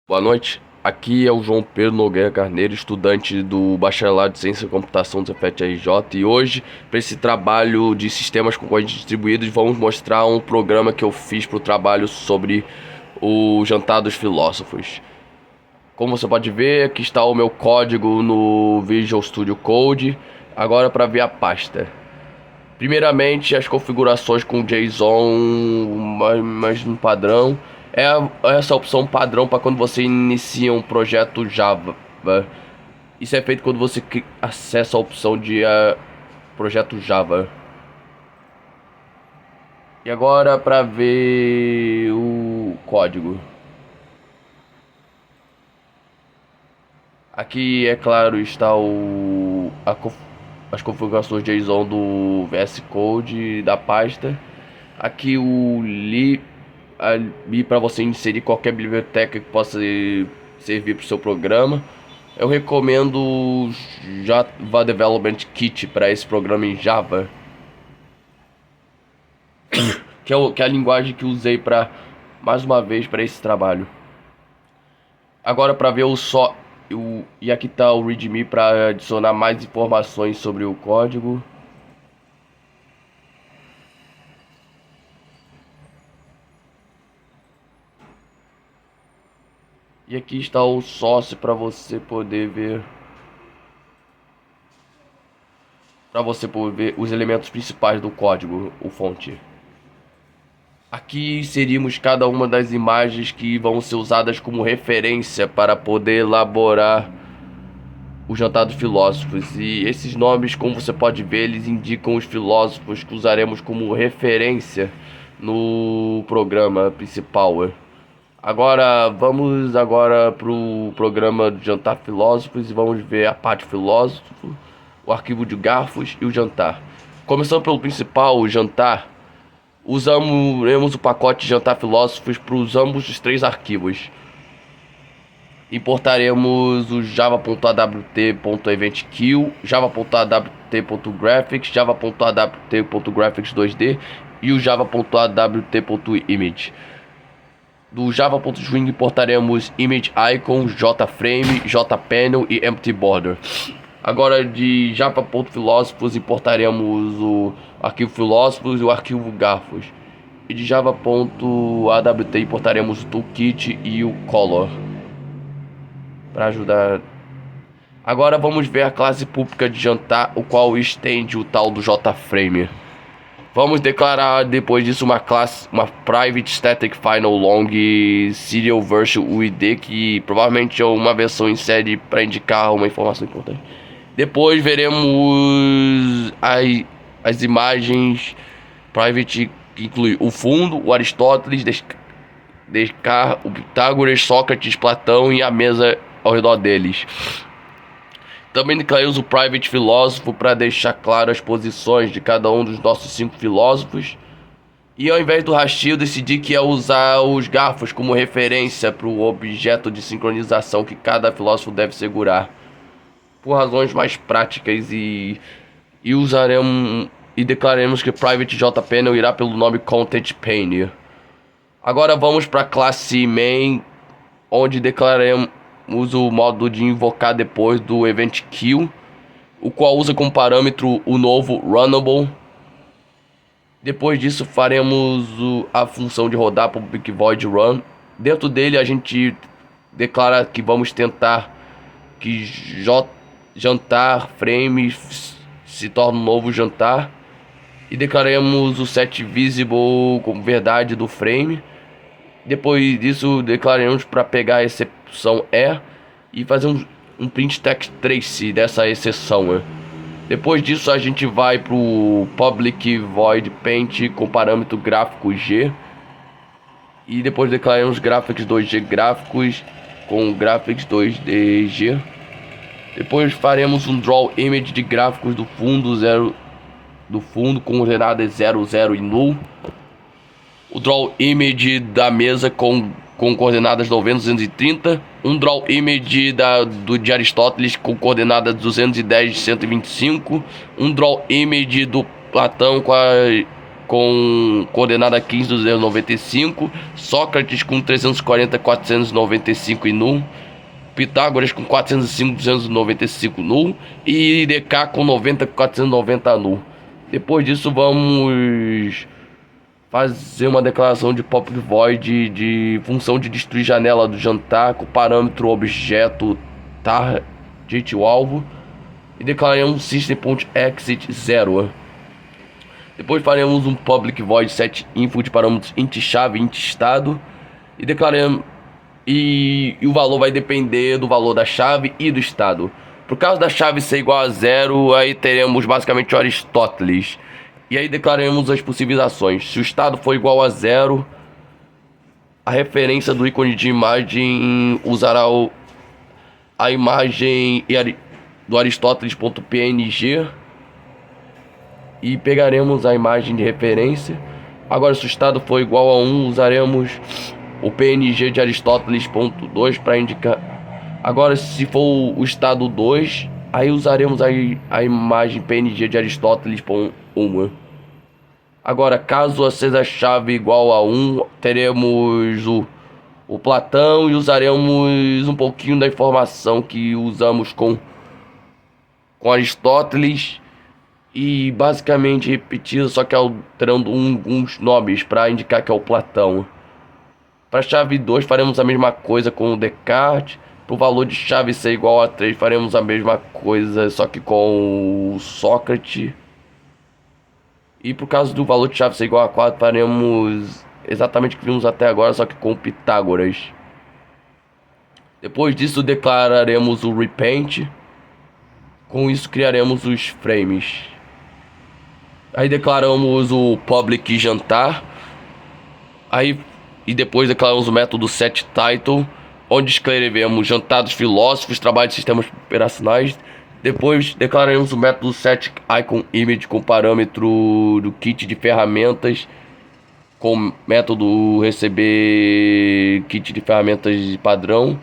Boa noite, aqui é o João Pedro Nogueira Carneiro, estudante do Bacharelado de Ciência da Computação do Cefet-RJ, e hoje, para esse trabalho de sistemas com códigos distribuídos, vamos mostrar um programa que eu fiz para o trabalho sobre o Jantar dos Filósofos. Como você pode ver, aqui está o meu código no Visual Studio Code. Agora, para ver a pasta. Primeiramente, as configurações com JSON, mas no padrão. Essa opção padrão para quando você inicia um projeto Java. Isso é feito quando você acessa a opção de projeto Java. E agora para ver o código. Aqui, é claro, está as configurações JSON do VS Code da pasta. Aqui o li ali para você inserir qualquer biblioteca que possa servir para o seu programa. Eu recomendo o Java Development Kit para esse programa em Java, que é a linguagem que usei para mais uma vez para esse trabalho. Agora para ver e aqui está o README para adicionar mais informações sobre o código. E aqui está o source para você poder ver. Os elementos principais do código, o fonte. Aqui inserimos cada uma das imagens que vão ser usadas como referência para poder elaborar o Jantar dos Filósofos. E esses nomes, como você pode ver, eles indicam os filósofos que usaremos como referência no programa principal. Agora, vamos para o programa do Jantar Filósofos e vamos ver a parte filósofo, o arquivo de garfos e o jantar. Começando pelo principal, o jantar, usaremos o pacote Jantar Filósofos para ambos os três arquivos. Importaremos o java.awt.eventqueue, java.awt.graphics, java.awt.graphics 2D e o java.awt.image. Do java.swing importaremos image icon, jframe, jpanel e empty border. Agora de java.filósofos importaremos o arquivo filósofos e o arquivo garfos. E de java.awt importaremos o toolkit e o color para ajudar. Agora vamos ver a classe pública de jantar, o qual estende o tal do jframe. Vamos declarar depois disso uma private static final long serial version UID, que provavelmente é uma versão em série para indicar uma informação importante. Depois veremos as imagens private, que inclui o fundo, o Aristóteles, Descartes, o Pitágoras, Sócrates, Platão e a mesa ao redor deles. Também declaramos o private filósofo para deixar claro as posições de cada um dos nossos 5 filósofos. E ao invés do hastil, decidi que ia usar os garfos como referência para o objeto de sincronização que cada filósofo deve segurar, por razões mais práticas, e declaremos que private jpanel irá pelo nome content pane. Agora vamos para a classe main, onde declaramos o modo de invocar depois do event queue, o qual usa como parâmetro o novo runnable. Depois disso faremos a função de rodar public void run. Dentro dele a gente declara que vamos tentar que jantar frame se torne um novo jantar, e declaremos o set visible como verdade do frame. Depois disso declaramos para pegar a exceção e fazer um print text trace dessa exceção. Depois disso a gente vai para o public void paint com parâmetro gráfico G, e depois declaramos graphics 2G gráficos com graphics 2D G. Depois faremos um draw image de gráficos do fundo com coordenadas 0, 0 e null. O draw image da mesa com coordenadas 90 230, um draw image de Aristóteles com coordenadas 210 125, um draw image do Platão com coordenada 15.295, Sócrates com 340.495 e null, Pitágoras com 405.295 null e DK com 90.490 null. Depois disso vamos fazer uma declaração de public void de função de destruir janela do jantar com parâmetro objeto target o alvo e declaramos system.exit 0. Depois faremos um public void set info de parâmetros int chave, int estado e declaramos e o valor vai depender do valor da chave e do estado. Por causa da chave ser igual a 0, aí teremos basicamente Aristóteles. E aí declararemos as possíveis ações. Se o estado for igual a 0, a referência do ícone de imagem usará a imagem do Aristóteles.png e pegaremos a imagem de referência. Agora, se o estado for igual a 1, usaremos o PNG de Aristóteles.2 para indicar. Agora, se for o estado 2, aí usaremos a imagem PNG de Aristóteles.1. Agora, caso seja a chave igual a 1, teremos o Platão e usaremos um pouquinho da informação que usamos com Aristóteles e basicamente repetido, só que alterando alguns nomes para indicar que é o Platão. Para a chave 2 faremos a mesma coisa com o Descartes. Para o valor de chave ser igual a 3 faremos a mesma coisa, só que com o Sócrates. E por causa do valor de chave ser igual a 4 faremos exatamente o que vimos até agora, só que com Pitágoras. Depois disso declararemos o repaint. Com isso criaremos os frames. Aí declaramos o public jantar. E depois declaramos o método setTitle, onde escrevemos jantar dos filósofos, trabalho de sistemas operacionais. Depois declararemos o método setIconImage com parâmetro do kit de ferramentas, com método receber kit de ferramentas padrão,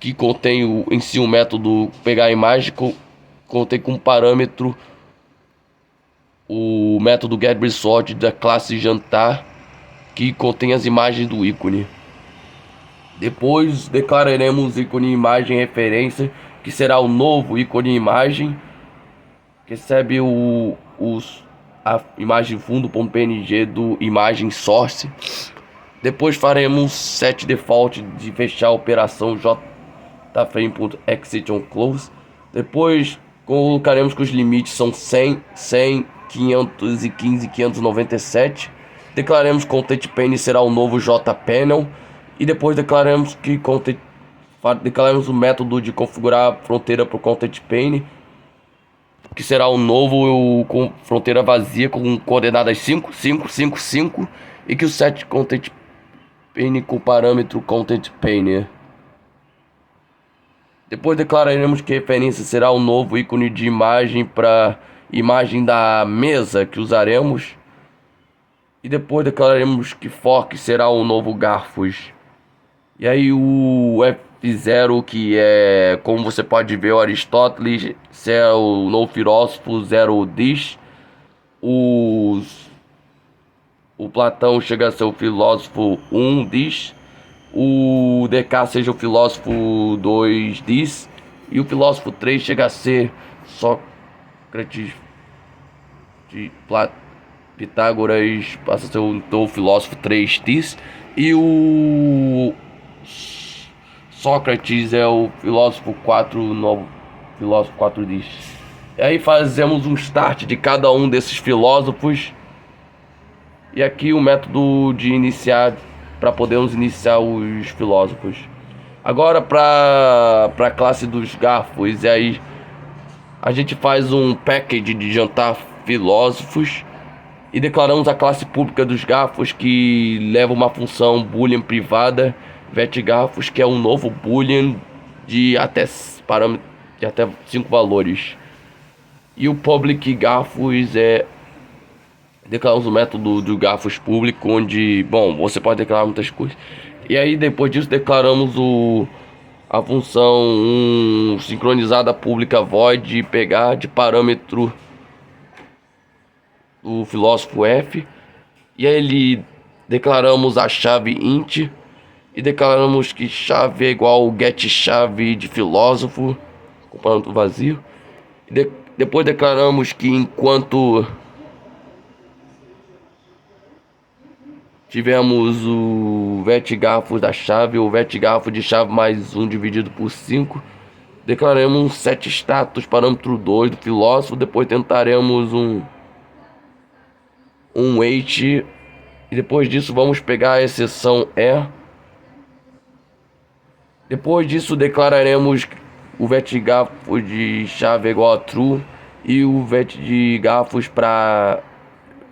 que contém em si o método pegar a imagem, contém como parâmetro o método getResort da classe jantar, que contém as imagens do ícone. Depois declararemos ícone imagem referência, que será o novo ícone imagem, que recebe a imagem fundo.png do imagem source. Depois faremos set default de fechar a operação jframe.exitOnClose. Depois colocaremos que os limites são 100, 100, 515 e 597. Declaremos contentPane será o novo jpanel. E depois declaramos declaramos o método de configurar a fronteira para o contentPane, que será o novo com fronteira vazia com coordenadas 5, 5, 5, 5, e que o set contentPane com parâmetro contentPane. Depois declararemos que referência será o novo ícone de imagem para imagem da mesa que usaremos. E depois declararemos que fork será o novo garfos. E aí o F0, que é, como você pode ver, o Aristóteles, é o novo filósofo 0 dis. O Platão chega a ser o filósofo 1 dis. O DK seja o filósofo 2 dis. E o filósofo 3 chega a ser Sócrates de Pitágoras, passa a ser o filósofo 3 dis. E o Sócrates é o filósofo 4, novo filósofo 4 dis. E aí fazemos um start de cada um desses filósofos. E aqui o método de iniciar, para podermos iniciar os filósofos. Agora para a classe dos garfos, e aí a gente faz um package de jantar filósofos e declaramos a classe pública dos garfos, que leva uma função boolean privada vetgarfos, que é um novo boolean de até 5 valores. E o public garfos declaramos o método do garfos público, onde, bom, você pode declarar muitas coisas. E aí depois disso declaramos a função sincronizada pública void pegar de parâmetro do filósofo F. E aí declaramos a chave int e declaramos que chave é igual ao get chave de filósofo, com parâmetro vazio. Depois declaramos que enquanto tivemos o vetgarfo da chave, ou vetgarfo de chave mais 1 dividido por 5, declaramos um set status parâmetro 2 do filósofo. Depois tentaremos um wait, e depois disso vamos pegar a exceção E. Depois disso declararemos o vetgarfo de chave igual a true e o vetgarfos para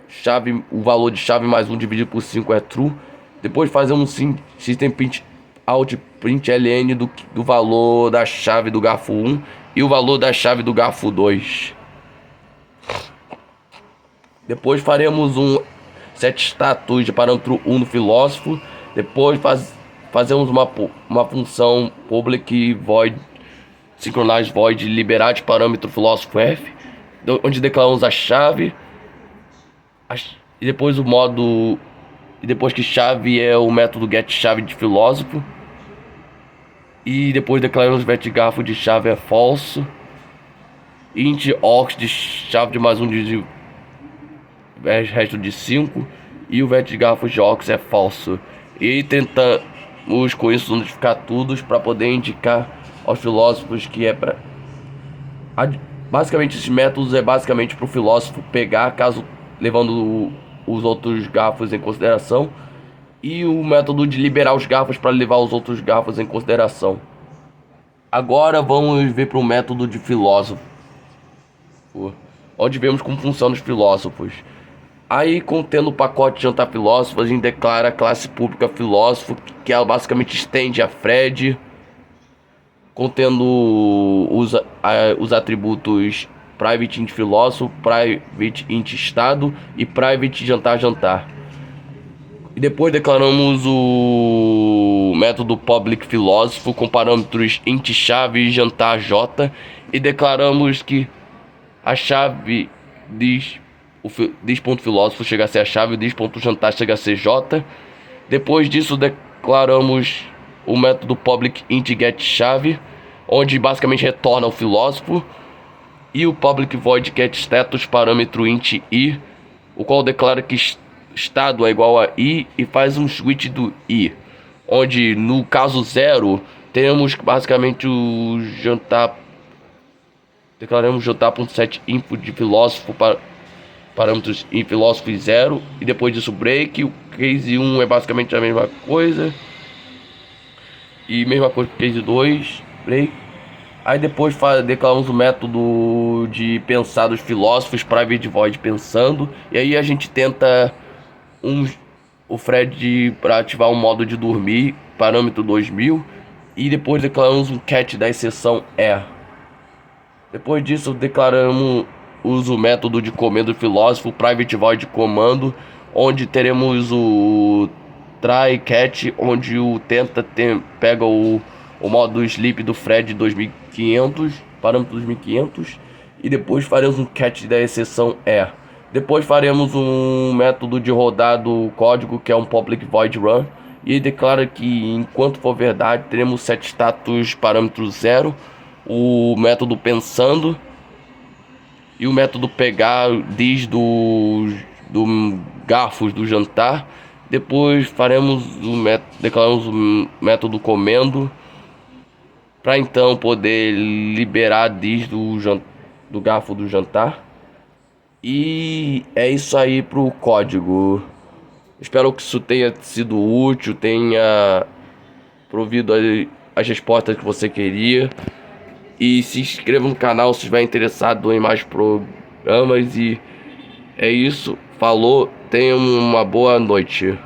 chave, o valor de chave mais 1 dividido por 5 é true. Depois fazemos um system.out println do valor da chave do garfo 1 e o valor da chave do garfo 2. Depois faremos um set status de parâmetro 1 no filósofo. Depois fazemos uma função public void synchronize void liberar de parâmetro filósofo f, onde declaramos a chave e depois o modo, e depois que chave é o método get chave de filósofo, e depois declaramos vetgarfo de chave é falso, int ox de chave de mais 1 de resto de 5 e o vetgarfo de ox é falso. E tentamos com isso notificar todos para poder indicar aos filósofos que é para basicamente esses métodos é basicamente para o filósofo pegar, caso levando os outros garfos em consideração, e o método de liberar os garfos para levar os outros garfos em consideração. Agora vamos ver para o método de filósofo, onde vemos como funcionam os filósofos. Aí, contendo o pacote jantar filósofo, a gente declara a classe pública filósofo, que ela basicamente estende a Fred, contendo os atributos private int filósofo, private int estado e private jantar. E depois declaramos o método public filósofo com parâmetros int chave e jantar j, e declaramos que a chave dis.filósofo chega a ser a chave, dis.jantar chega a ser j. Depois disso declaramos o método public int get chave, onde basicamente retorna o filósofo, e o public void get status parâmetro int i, o qual declara que estado é igual a i e faz um switch do i, onde no caso 0 temos basicamente o jantar, declaramos jantar.set input de filósofo para parâmetros em filósofo 0, e depois disso break. O case 1 é basicamente a mesma coisa, e mesma coisa que case 2, break. Aí depois declaramos o método de pensar dos filósofos, private void pensando, e aí a gente tenta o Fred para ativar um modo de dormir, parâmetro 2000, e depois declaramos um cat da exceção E. Depois disso declaramos o método de comando do filósofo, private void comando, onde teremos o try cat, onde o pega o modo sleep do Fred 2500, parâmetro 2500, e depois faremos um cat da exceção E. Depois faremos um método de rodar do código, que é um public void run, e declara que enquanto for verdade teremos set status parâmetro 0, o método pensando e o método pegar diz do garfos do jantar. Depois faremos declaramos o método comendo para então poder liberar diz do garfo do jantar. E é isso aí pro código. Espero que isso tenha sido útil, tenha provido as respostas que você queria. E se inscreva no canal se estiver interessado em mais programas. E é isso, falou, tenha uma boa noite.